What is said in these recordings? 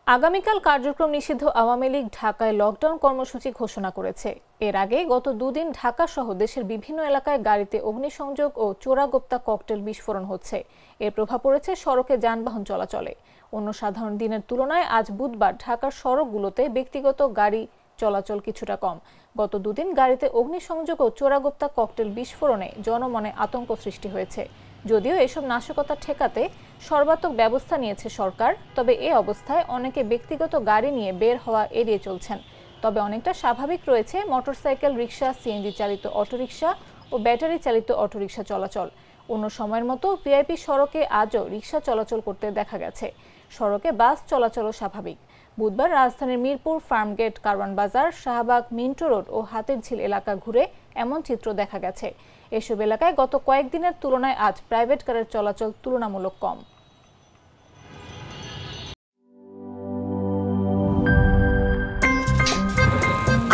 আগামীকাল কার্যক্রম নিষিদ্ধ আওয়ামী লীগ ঢাকায় লকডাউন কর্মসূচি ঘোষণা করেছে। এর আগে গত দুদিন ঢাকা সহ দেশের বিভিন্ন এলাকায় গাড়িতে অগ্নিসংযোগ ও চোরাগোপ্তা ককটেল বিস্ফোরণ হচ্ছে। এর প্রভাব পড়েছে সড়কে যানবাহন চলাচলে। অন্য সাধারণ দিনের তুলনায় আজ বুধবার ঢাকার সড়কগুলোতে ব্যক্তিগত গাড়ি চলাচল কিছুটা কম। গত দুদিন গাড়িতে অগ্নিসংযোগ ও চোরাগোপ্তা ককটেল বিস্ফোরণে জনমনে আতঙ্ক সৃষ্টি হয়েছে। যদিও এসব নাশকতা ঠেকাতে সর্বাত্মক ব্যবস্থা নিয়েছে সরকার, তবে এ অবস্থায় অনেকে ব্যক্তিগত গাড়ি নিয়ে বের হওয়া এড়িয়ে চলছেন। তবে অনেকটা স্বাভাবিক রয়েছে মোটরসাইকেল, রিকশা, সিএনজি চালিত অটোরিকশা ও ব্যাটারি চালিত অটোরিকশা চলাচল। অন্য সময়ের মতো ভিআইপি সড়কে আজও রিকশা চলাচল করতে দেখা গেছে। সড়কে বাস চলাচলও স্বাভাবিক। বুধবার রাজধানীর মিরপুর, ফার্মগেট, কারওয়ান বাজার, শাহবাগ, মিন্টো রোড ও হাতিরঝিল এলাকা ঘুরে এমন চিত্র দেখা গেছে। এসব এলাকায় গত কয়েকদিনের তুলনায় আজ প্রাইভেট কারের চলাচল তুলনামূলক কম।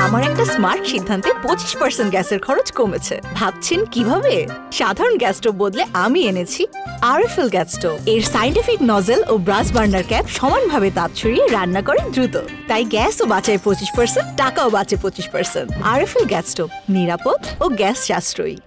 আমার একটা স্মার্ট সিদ্ধান্তে 25% গ্যাসের খরচ কমেছে। ভাবছেন কিভাবে? সাধারণ গ্যাস স্টোভ বদলে আমি এনেছি আরএফএল গ্যাস স্টোভ। এর সাইন্টিফিক নজল ও ব্রাস বার্নার ক্যাপ সমানভাবে তাপ ছড়িয়ে রান্না করে দ্রুত। তাই গ্যাসও বাঁচায় 25%, টাকাও বাঁচে 25%। আরএফএল গ্যাস স্টোভ নিরাপদ ও গ্যাস সাশ্রয়ী।